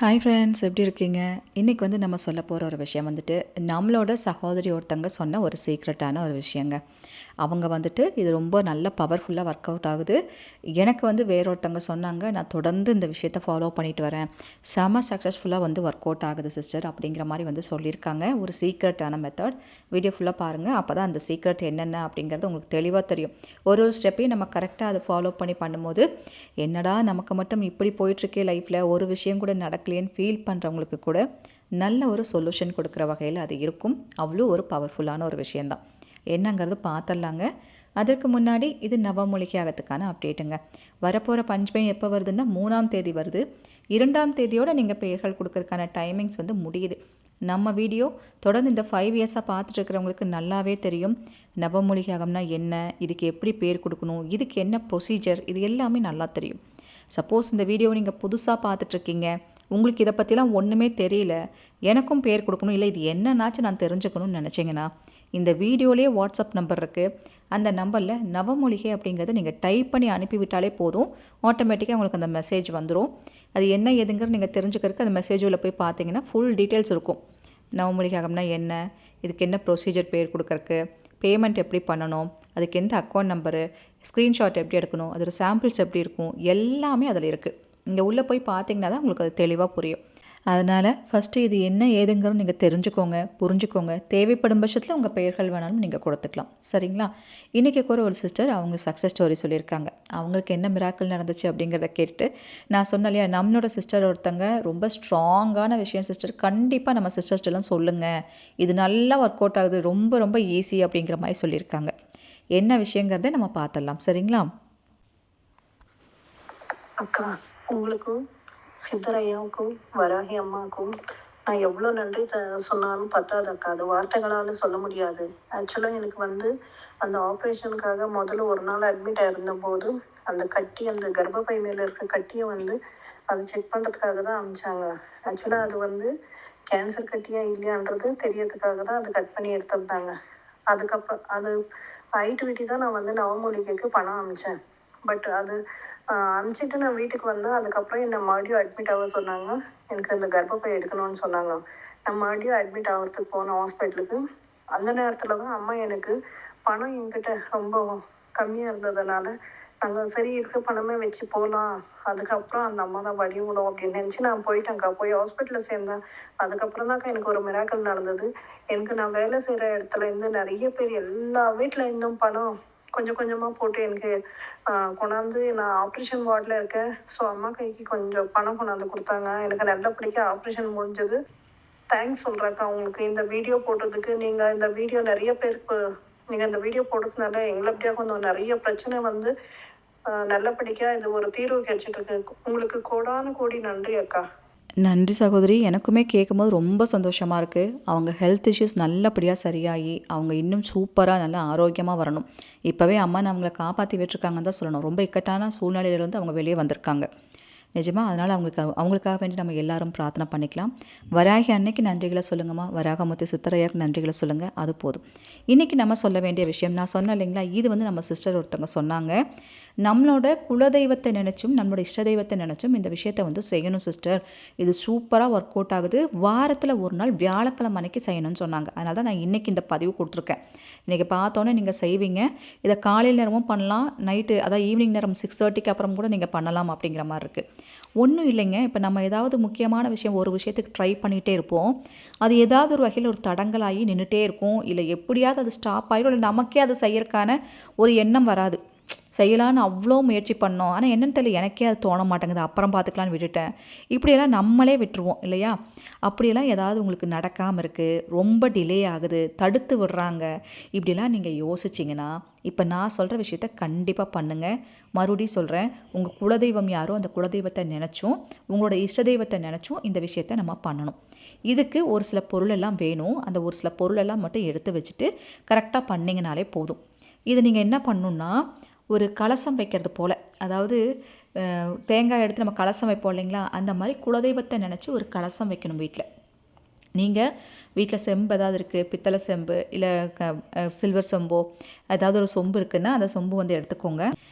Hi friends, எப்படி இருக்கீங்க? இன்றைக்கி நம்ம சொல்ல போகிற ஒரு விஷயம் நம்மளோட சகோதரி ஒருத்தங்க சொன்ன ஒரு சீக்ரெட்டான ஒரு விஷயங்க. அவங்க இது ரொம்ப நல்ல பவர்ஃபுல்லாக ஒர்க் அவுட் ஆகுது. எனக்கு வேற ஒருத்தங்க சொன்னாங்க, நான் தொடர்ந்து இந்த விஷயத்தை ஃபாலோ பண்ணிட்டு வரேன். செம சக்ஸஸ்ஃபுல்லாக ஒர்க் அவுட் ஆகுது சிஸ்டர் அப்படிங்கிற மாதிரி சொல்லியிருக்காங்க. ஒரு சீக்ரெட்டான மெத்தட். வீடியோ ஃபுல்லாக பாருங்கள். அப்போ தான் அந்த சீக்ரெட் என்னென்ன அப்படிங்கிறது உங்களுக்கு தெளிவாக தெரியும். ஒரு ஸ்டெப்பையும் நம்ம கரெக்டாக அதை ஃபாலோ பண்ணும்போது, என்னடா நமக்கு மட்டும் இப்படி போயிட்டுருக்கே லைஃப்பில், ஒரு விஷயம் கூட நடக்கலையேன்னு ஃபீல் பண்ணுறவங்களுக்கு கூட நல்ல ஒரு சொல்யூஷன் கொடுக்குற வகையில் அது இருக்கும். அவ்வளோ ஒரு பவர்ஃபுல்லான ஒரு விஷயந்தான். என்னங்கிறது பார்த்துடலாங்க. அதற்கு முன்னாடி இது நவமூலிகையாகத்துக்கான அப்டேட்டுங்க. வரப்போகிற பஞ்சமி எப்போ வருதுன்னா 3ஆம் தேதி வருது. 2ஆம் தேதியோடு நீங்கள் பெயர்கள் கொடுக்கறதுக்கான டைமிங்ஸ் முடியுது. நம்ம வீடியோ தொடர்ந்து இந்த 5 இயர்ஸாக பார்த்துட்டு இருக்கிறவங்களுக்கு நல்லாவே தெரியும். நவமூலிகையாகம்னா என்ன, இதுக்கு எப்படி பேர் கொடுக்கணும், இதுக்கு என்ன ப்ரொசீஜர், இது எல்லாமே நல்லா தெரியும். சப்போஸ் இந்த வீடியோவை நீங்கள் புதுசாக பார்த்துட்ருக்கீங்க, உங்களுக்கு இதை பற்றிலாம் ஒன்றுமே தெரியல, எனக்கும் பேர் கொடுக்கணும், இல்லை இது என்னன்னாச்சும் நான் தெரிஞ்சுக்கணும்னு நினச்சிங்கன்னா, இந்த வீடியோலேயே வாட்ஸ்அப் நம்பர் இருக்குது. அந்த நம்பரில் நவமூலிகை அப்படிங்கிறத நீங்கள் டைப் பண்ணி அனுப்பிவிட்டாலே போதும். ஆட்டோமேட்டிக்காக உங்களுக்கு அந்த மெசேஜ் வந்துடும். அது என்ன ஏதுங்கிறது நீங்கள் தெரிஞ்சுக்கிறதுக்கு அந்த மெசேஜில் போய் பார்த்தீங்கன்னா ஃபுல் டீட்டெயில்ஸ் இருக்கும். நவமூலிகைனா என்ன, இதுக்கு என்ன ப்ரொசீஜர் பேர் கொடுக்கறக்கு, பேமெண்ட் எப்படி பண்ணணும், அதுக்கு எந்த அக்கௌண்ட் நம்பரு, ஸ்க்ரீன்ஷாட் எப்படி எடுக்கணும், அதோட சாம்பிள்ஸ் எப்படி இருக்கும், எல்லாமே அதில் இருக்குது. இங்கே உள்ளே போய் பார்த்தீங்கன்னா தான் உங்களுக்கு அது தெளிவாக புரியும். அதனால் ஃபஸ்ட்டு இது என்ன ஏதுங்கிறது நீங்கள் தெரிஞ்சுக்கோங்க, புரிஞ்சுக்கோங்க. தேவைப்படும் பட்சத்தில் உங்கள் பெயர்கள் வேணாலும் நீங்கள் கொடுத்துக்கலாம். சரிங்களா? இன்றைக்கி கூட ஒரு சிஸ்டர் அவங்க சக்ஸஸ் ஸ்டோரி சொல்லியிருக்காங்க. அவங்களுக்கு என்ன மிராக்கிள் நடந்துச்சு அப்படிங்கிறத கேட்டுட்டு, நான் சொன்னேன் இல்லையா, நம்மளோட சிஸ்டர் ஒருத்தங்க ரொம்ப ஸ்ட்ராங்கான விஷயம் சிஸ்டர், கண்டிப்பாக நம்ம சிஸ்டர்ஸ்டெல்லாம் சொல்லுங்கள், இது நல்லா ஒர்க் அவுட் ஆகுது, ரொம்ப ரொம்ப ஈஸி அப்படிங்கிற மாதிரி சொல்லியிருக்காங்க. என்ன விஷயங்கிறத நம்ம பார்த்துடலாம். சரிங்களா? அக்கா, உங்களுக்கும் சித்தரையாவுக்கும் வராகி அம்மாவுக்கும் நான் எவ்வளோ நன்றி சொன்னாலும் பத்தாது அக்கா. அது வார்த்தைகளால் சொல்ல முடியாது. ஆக்சுவலாக எனக்கு அந்த ஆப்ரேஷனுக்காக முதல்ல ஒரு நாள் அட்மிட் ஆயிருந்தபோது அந்த கட்டி, அந்த கர்ப்பப்பை மேலே இருக்க கட்டியை அதை செக் பண்ணுறதுக்காக தான் அனுப்பிச்சாங்க. ஆக்சுவலாக அது கேன்சர் கட்டியா இல்லையான்றது தெரியறதுக்காக தான் அது கட் பண்ணி எடுத்திருந்தாங்க. அதுக்கப்புறம் அது ஆயிட்டு விட்டி தான் நான் நவமூலிகைக்கு பணம் அனுப்பிச்சேன். பட் அது அனுப்பிச்சிட்டு நான் வீட்டுக்கு வந்தேன். அதுக்கப்புறம் என்னை மறுபடியும் அட்மிட் ஆக சொன்னாங்க. எனக்கு அந்த கர்ப்பப்பை எடுக்கணும்னு சொன்னாங்க. நான் மறுபடியும் அட்மிட் ஆகிறதுக்கு போனேன் ஹாஸ்பிட்டலுக்கு. அந்த நேரத்தில் தான் அம்மா எனக்கு பணம் என்கிட்ட ரொம்ப கம்மியாக இருந்ததுனால, நாங்கள் சரி இருக்க பணமே வச்சு போகலாம், அதுக்கப்புறம் அந்த அம்மா தான் வழி விடும் அப்படின்னு நினச்சி நான் போயிட்டேன்க்கா. போய் ஹாஸ்பிட்டலில் சேர்ந்தேன். அதுக்கப்புறம் தான்க்கா எனக்கு ஒரு மிராக்கல் நடந்தது. நான் வேலை செய்கிற இடத்துல இருந்து நிறைய பேர் எல்லா வீட்டில் இருந்தும் பணம் கொஞ்சம் கொஞ்சமாக போட்டு எனக்கு கொண்டாந்து, நான் ஆப்ரேஷன் வார்டில் இருக்கேன், ஸோ அம்மா கைக்கு கொஞ்சம் பணம் கொண்டாந்து கொடுத்தாங்க. எனக்கு நல்லபடியாக ஆப்ரேஷன் முடிஞ்சது. தேங்க்ஸ் சொல்கிறேன்க்கா உங்களுக்கு. இந்த வீடியோ போட்டதுக்கு நீங்கள் இந்த வீடியோ நிறைய பேருக்கு நீங்கள் இந்த வீடியோ போடுறதுனால எங்களை கொஞ்சம் நிறைய பிரச்சனை நல்லபடியாக இது ஒரு தீர்வு கிடைச்சிட்ருக்கு. உங்களுக்கு கோடான கோடி நன்றி அக்கா. நன்றி சகோதரி. எனக்குமே கேட்கும்போது ரொம்ப சந்தோஷமாக இருக்குது. அவங்க ஹெல்த் இஷ்யூஸ் நல்லபடியாக சரியாகி அவங்க இன்னும் சூப்பராக நல்லா ஆரோக்கியமாக வரணும். இப்போவே அம்மா நான் அவங்கள காப்பாற்றி விட்டுருக்காங்கன்னு தான் சொல்லணும். ரொம்ப இக்கட்டான சூழ்நிலையிலேருந்து அவங்க வெளியே வந்திருக்காங்க நிஜமாக. அதனால் அவங்களுக்காக வேண்டி நம்ம எல்லாரும் பிரார்த்தனை பண்ணிக்கலாம். வராகி அன்னைக்கு நன்றிகளை சொல்லுங்கம்மா. வராகமூர்த்தி சித்தரையாவுக்கு நன்றிகளை சொல்லுங்கள். அது போதும். இன்றைக்கி நம்ம சொல்ல வேண்டிய விஷயம் நான் சொன்னேன் இல்லைங்களா, இது நம்ம சிஸ்டர் ஒருத்தவங்க சொன்னாங்க. நம்மளோட குலதெய்வத்தை நினச்சும் நம்மளோட இஷ்ட தெய்வத்தை நினச்சும் இந்த விஷயத்தை செய்யணும் சிஸ்டர், இது சூப்பராக ஒர்க் அவுட் ஆகுது, வாரத்தில் ஒரு நாள் வியாழக்கிழமை அன்னைக்கு செய்யணும்னு சொன்னாங்க. அதனால தான் நான் இன்றைக்கி இந்த பதிவு கொடுத்துருக்கேன். இன்றைக்கி பார்த்தோன்னே நீங்கள் செய்வீங்க. இதை காலையில் நேரமும் பண்ணலாம், நைட்டு அதாவது ஈவினிங் நேரம் 6:30க்கு அப்புறம் கூட நீங்கள் பண்ணலாம் அப்படிங்கிற மாதிரி இருக்குது. ஒன்றும் இல்லைங்க. இப்போ நம்ம ஏதாவது முக்கியமான விஷயம் ஒரு விஷயத்துக்கு ட்ரை பண்ணிகிட்டே இருப்போம். அது ஏதாவது ஒரு வகையில் ஒரு தடங்கலாகி நின்றுட்டே இருக்கும். இல்லை எப்படியாவது அது ஸ்டாப் ஆகிடும். இல்லை நமக்கே அது செய்யறதுக்கான ஒரு எண்ணம் வராது. செய்யலான்னு அவ்வளோ முயற்சி பண்ணோம், ஆனால் என்னென்னு தெரியல, எனக்கே அது தோண மாட்டேங்குது, அப்புறம் பார்த்துக்கலான்னு விட்டுட்டேன். இப்படியெல்லாம் நம்மளே விட்டுருவோம் இல்லையா? அப்படியெல்லாம் ஏதாவது உங்களுக்கு நடக்காமல் இருக்குது, ரொம்ப டிலே ஆகுது, தடுத்து விடுறாங்க, இப்படிலாம் நீங்கள் யோசிச்சிங்கன்னா இப்போ நான் சொல்கிற விஷயத்த கண்டிப்பாக பண்ணுங்கள். மறுபடியும் சொல்கிறேன், உங்கள் குலதெய்வம் யாரோ அந்த குலதெய்வத்தை நினச்சும் உங்களோட இஷ்ட தெய்வத்தை நினச்சும் இந்த விஷயத்தை நம்ம பண்ணணும். இதுக்கு ஒரு சில பொருளெல்லாம் வேணும். அந்த ஒரு சில பொருளெல்லாம் மட்டும் எடுத்து வச்சுட்டு கரெக்டாக பண்ணிங்கனாலே போதும். இதை நீங்கள் என்ன பண்ணணுன்னா, ஒரு கலசம் வைக்கிறது போல், அதாவது தேங்காய் எடுத்து நம்ம கலசம் வைப்போம் இல்லைங்களா, அந்த மாதிரி குலதெய்வத்தை நினச்சி ஒரு கலசம் வைக்கணும் வீட்டில். நீங்கள் வீட்டில் செம்பு ஏதாவது இருக்குது, பித்தளை செம்பு இல்லை சில்வர் செம்போ ஏதாவது ஒரு சொம்பு இருக்குதுன்னா அந்த சொம்பு எடுத்துக்கோங்க.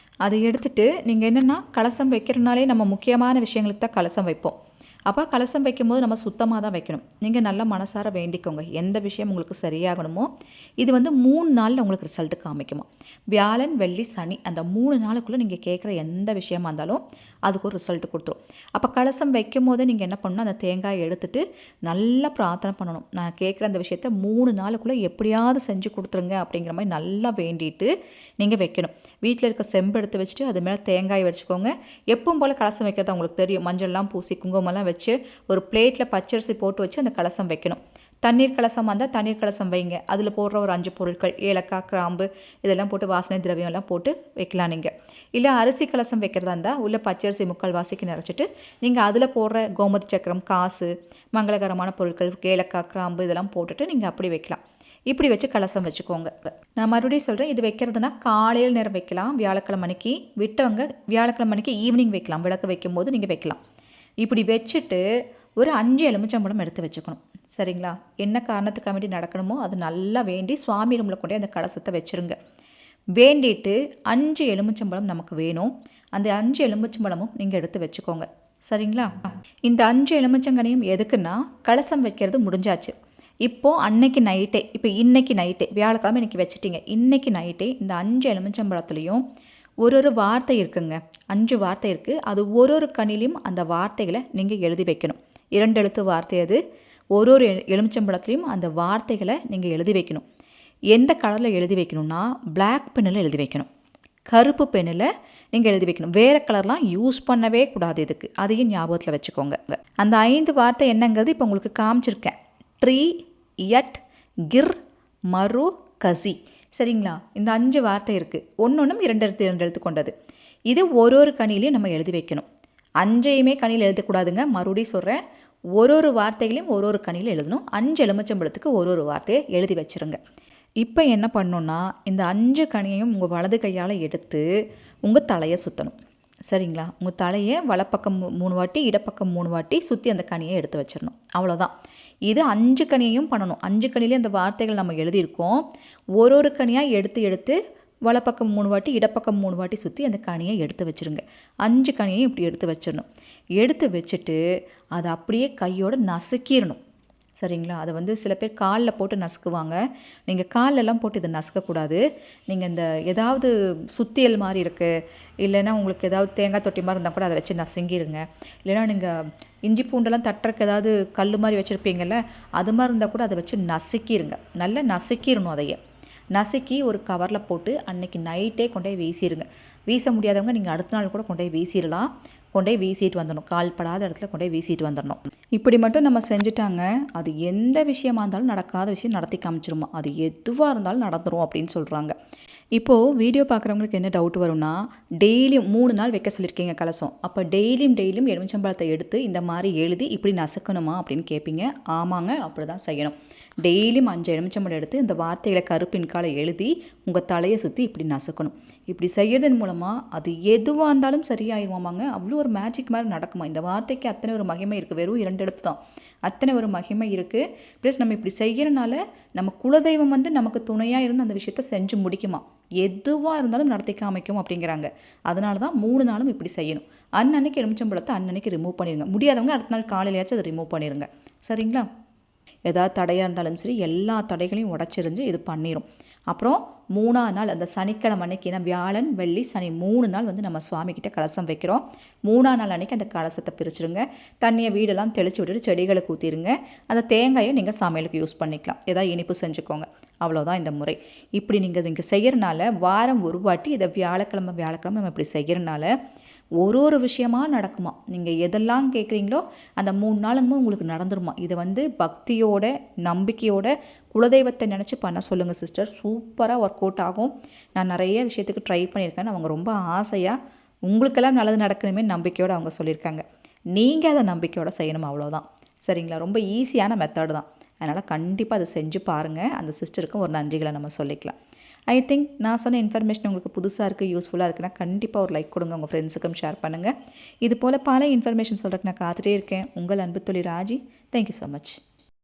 அதை எடுத்துகிட்டு நீங்கள் என்னென்னா, கலசம் வைக்கிறனாலே நம்ம முக்கியமான விஷயங்களுக்கு தான் கலசம் வைப்போம். அப்போ கலசம் வைக்கும்போது நம்ம சுத்தமாக தான் வைக்கணும். நீங்கள் நல்லா மனசார வேண்டிக்கோங்க, எந்த விஷயம் உங்களுக்கு சரியாகணுமோ. இது வந்து 3 நாளில் உங்களுக்கு ரிசல்ட்டு காமிக்குமா. வியாழன், வெள்ளி, சனி அந்த 3 நாளுக்குள்ளே நீங்கள் கேட்குற எந்த விஷயமா இருந்தாலும் அதுக்கு ஒரு ரிசல்ட்டு கொடுத்துரும். அப்போ கலசம் வைக்கும் போதே நீங்கள் என்ன பண்ணணும், அந்த தேங்காயை எடுத்துகிட்டு நல்லா பிரார்த்தனை பண்ணணும். நான் கேட்குற அந்த விஷயத்த 3 நாளுக்குள்ளே எப்படியாவது செஞ்சு கொடுத்துருங்க அப்படிங்கிற மாதிரி நல்லா வேண்டிட்டு நீங்கள் வைக்கணும். வீட்டில் இருக்க செம்பு எடுத்து வச்சுட்டு அது மேலே தேங்காய் வச்சுக்கோங்க. எப்பவும் போல் கலசம் வைக்கிறது உங்களுக்கு தெரியும். மஞ்சள்லாம் பூசி குங்குமம்லாம் வச்சு ஒரு பிளேட்டில் பச்சரிசி போட்டு வச்சு அந்த கலசம் வைக்கணும். தண்ணீர் கலசம் வந்தால் தண்ணீர் கலசம் வைங்க. அதில் போடுற ஒரு 5 பொருட்கள் ஏலக்காய், கிராம்பு இதெல்லாம் போட்டு வாசனை திரவியம் எல்லாம் போட்டு வைக்கலாம். நீங்கள் இல்லை அரிசி கலசம் வைக்கிறதா இருந்தால் உள்ள பச்சரிசி 3/4 வாசிக்கு நிறச்சிட்டு நீங்கள் அதில் போடுற கோமதி சக்கரம், காசு, மங்களகரமான பொருட்கள், ஏலக்காய், கிராம்பு இதெல்லாம் போட்டுட்டு நீங்கள் அப்படி வைக்கலாம். இப்படி வச்சு கலசம் வச்சுக்கோங்க. நான் மறுபடியும் சொல்கிறேன், இது வைக்கிறதுனா காலையில் நேரம் வைக்கலாம். வியாழக்கிழமை அன்னைக்கு விட்டவங்க வியாழக்கிழமை அன்னைக்கு ஈவினிங் வைக்கலாம். விளக்கு வைக்கும்போது நீங்கள் வைக்கலாம். இப்படி வச்சுட்டு ஒரு 5 எலுமிச்சம்பழம் எடுத்து வச்சுக்கணும். சரிங்களா? என்ன காரணத்துக்காக வேண்டி நடக்கணுமோ அது நல்லா வேண்டி சுவாமி ரூமில் கொண்டே அந்த கலசத்தை வச்சுருங்க. வேண்டிட்டு 5 எலுமிச்சம்பழம் நமக்கு வேணும். அந்த 5 எலுமிச்சம்பழமும் நீங்கள் எடுத்து வச்சுக்கோங்க. சரிங்களா? இந்த 5 எலுமிச்சங்கனியும் எதுக்குன்னா கலசம் வைக்கிறது முடிஞ்சாச்சு. இப்போது அன்னைக்கு நைட்டே, இப்போ இன்றைக்கி நைட்டே வியாழக்கிழமை இன்றைக்கி வச்சுட்டிங்க, இன்றைக்கி நைட்டே இந்த 5 எலுமிச்சம்பழத்துலேயும் ஒரு வார்த்தை இருக்குங்க. 5 வார்த்தை இருக்குது. அது ஒரு கனிலையும் அந்த வார்த்தைகளை நீங்கள் எழுதி வைக்கணும். 2 எழுத்து வார்த்தை அது. ஒரு எலுமிச்சம்பழத்துலேயும் அந்த வார்த்தைகளை நீங்கள் எழுதி வைக்கணும். எந்த கலரில் எழுதி வைக்கணும்னா பிளாக் பென்னில் எழுதி வைக்கணும். கருப்பு பென்னில் நீங்கள் எழுதி வைக்கணும். வேறு கலர்லாம் யூஸ் பண்ணவே கூடாது இதுக்கு. அதையும் ஞாபகத்தில் வச்சுக்கோங்க. அந்த 5 வார்த்தை என்னங்கிறது இப்போ உங்களுக்கு காமிச்சிருக்கேன். ட்ரீ, யட், கிர், மரு, கசி. சரிங்களா? இந்த 5 வார்த்தை இருக்குது. ஒன்றும் 2 எழுத்து கொண்டது. இது ஒரு கனிலையும் நம்ம எழுதி வைக்கணும். 5ஐயுமே கனியில் எழுதக்கூடாதுங்க. மறுபடியும் சொல்கிறேன், ஒரு வார்த்தைகளையும் ஒரு கனியில் எழுதணும். 5 எலுமிச்சம்பழத்துக்கு ஒரு வார்த்தையை எழுதி வச்சுருங்க. இப்போ என்ன பண்ணணுன்னா இந்த 5 கனியையும் உங்கள் வலது கையால் எடுத்து உங்கள் தலையை சுற்றணும். சரிங்களா? உங்கள் தலையை வலப்பக்கம் 3 வாட்டி, இடப்பக்கம் 3 வாட்டி சுற்றி அந்த கனியை எடுத்து வச்சிடணும். அவ்வளோதான். இது 5 கனியையும் பண்ணணும். 5 கனிலேயே அந்த வார்த்தைகள் நம்ம எழுதியிருக்கோம். ஒரு கனியாக எடுத்து வலப்பக்கம் 3 வாட்டி, இடப்பக்கம் 3 வாட்டி சுற்றி அந்த கனியை எடுத்து வச்சுருங்க. 5 கனியையும் இப்படி எடுத்து வச்சிடணும். எடுத்து வச்சுட்டு அதை அப்படியே கையோடு நசுக்கிடணும். சரிங்களா? அதை வந்து சில பேர் காலில் போட்டு நசுக்குவாங்க. நீங்கள் காலெல்லாம் போட்டு இதை நசுக்கக்கூடாது. நீங்கள் இந்த ஏதாவது சுத்தியல் மாதிரி இருக்குது, இல்லைன்னா உங்களுக்கு ஏதாவது தேங்காய் தொட்டி மாதிரி இருந்தால் கூட அதை வச்சு நசுங்கிடுங்க. இல்லைன்னா நீங்கள் இஞ்சி பூண்டெல்லாம் தட்டுறக்கு ஏதாவது கல் மாதிரி வச்சுருப்பீங்கள்ல, அது மாதிரி இருந்தால் கூட அதை வச்சு நசுக்கிடுங்க. நல்லா நசுக்கிடணும். அதையே நசுக்கி ஒரு கவரில் போட்டு அன்றைக்கி நைட்டே கொண்டு போய் வீசிடுங்க. வீச முடியாதவங்க நீங்கள் அடுத்த நாள் கூட கொண்டு போய் வீசிடலாம். கொண்டு போய் வீசிட்டு வந்துடணும். கால் படாத இடத்துல கொண்டு போய் வீசிட்டு வந்துடணும். இப்படி மட்டும் நம்ம செஞ்சுட்டாங்க, அது எந்த விஷயமா இருந்தாலும் நடக்காத விஷயம் நடத்தி காமிச்சிருமா. அது எதுவாக இருந்தாலும் நடந்துரும் அப்படின்னு சொல்கிறாங்க. இப்போது வீடியோ பார்க்குறவங்களுக்கு என்ன டவுட் வரும்னா, டெய்லியும் 3 நாள் வைக்க சொல்லியிருக்கீங்க கலசம். அப்போ டெய்லியும் எலுமிச்சம்பழத்தை எடுத்து இந்த மாதிரி எழுதி இப்படி நசுக்கணுமா அப்படின்னு கேட்பீங்க. ஆமாங்க, அப்படி தான் செய்யணும். டெய்லியும் 5 எலுமிச்சம்பழம் எடுத்து இந்த வார்த்தைகளை கருப்பின் காலை எழுதி உங்கள் தலையை சுற்றி இப்படி நசுக்கணும். இப்படி செய்யறதன் மூலமாக அது எதுவாக இருந்தாலும் சரியாயிருவாமாங்க. அவ்வளோ ஒரு மேஜிக் மாதிரி நடக்குமா. இந்த வார்த்தைக்கு அத்தனை ஒரு மகிமை இருக்குது. வெறும் 2 எழுத்து தான், அத்தனை ஒரு மகிமை இருக்குது. ப்ளஸ் நம்ம இப்படி செய்கிறனால நம்ம குலதெய்வம் வந்து நமக்கு துணையாக இருந்து அந்த விஷயத்த செஞ்சு முடிக்குமா. எதுவாக இருந்தாலும் நடத்தி காமிக்கும் அப்படிங்கிறாங்க. அதனால தான் 3 நாளும் இப்படி செய்யணும். அன்னன்னைக்கு எலுமிச்சம்பழத்தை அன்னன்னைக்கு ரிமூவ் பண்ணிடுங்க. முடியாதவங்க அடுத்த நாள் காலையிலேயாச்சும் அதை ரிமூவ் பண்ணிடுங்க. சரிங்களா? ஏதாவது தடையாக இருந்தாலும் சரி, எல்லா தடைகளையும் உடச்சிருந்து இது பண்ணிடும். அப்புறம் 3ஆம் நாள் அந்த சனிக்கிழமை அன்னைக்கு, ஏன்னா வியாழன், வெள்ளி, சனி 3 நாள் வந்து நம்ம சுவாமிக்கிட்ட கலசம் வைக்கிறோம். 3ஆம் நாள் அன்னைக்கு அந்த கலசத்தை பிரிச்சுருங்க. தண்ணியை வீடெல்லாம் தெளித்து விட்டுட்டு செடிகளுக்கு ஊற்றிடுங்க. அந்த தேங்காயை நீங்கள் சமையலுக்கு யூஸ் பண்ணிக்கலாம். ஏதாவது இனிப்பு செஞ்சுக்கோங்க. அவ்வளோதான் இந்த முறை. இப்படி நீங்கள் செய்கிறனால வாரம் ஒரு வாட்டி இதை வியாழக்கிழமை நம்ம இப்படி செய்கிறனால ஒரு விஷயமா நடக்குமா. நீங்கள் எதெல்லாம் கேட்குறீங்களோ அந்த 3 நாளுமே உங்களுக்கு நடந்துருமா. இதை வந்து பக்தியோட, நம்பிக்கையோட, குலதெய்வத்தை நினச்சி பண்ண சொல்லுங்கள் சிஸ்டர். சூப்பராக ஒர்க் அவுட் ஆகும். நான் நிறைய விஷயத்துக்கு ட்ரை பண்ணியிருக்கேன். அவங்க ரொம்ப ஆசையாக உங்களுக்கெல்லாம் நல்லது நடக்கணுமே நம்பிக்கையோடு அவங்க சொல்லியிருக்காங்க. நீங்கள் அதை நம்பிக்கையோடு செய்யணும். அவ்வளோதான். சரிங்களா? ரொம்ப ஈஸியான மெத்தட் தான். அதனால் கண்டிப்பாக அதை செஞ்சு பாருங்கள். அந்த சிஸ்டருக்கும் ஒரு நன்றிகளை நம்ம சொல்லிக்கலாம். ஐ திங்க் நான் சொன்ன இன்ஃபர்மேஷன் உங்களுக்கு புதுசாக இருக்குது, யூஸ்ஃபுல்லாக இருக்குன்னா கண்டிப்பாக ஒரு லைக் கொடுங்க. உங்கள் ஃப்ரெண்ட்ஸுக்கும் ஷேர் பண்ணுங்கள். இது போல் பல இன்ஃபர்மேஷன் சொல்கிறதுக்கு நான் காத்துட்டே இருக்கேன். உங்கள் அன்பு தோழி ராஜி. Thank you so much.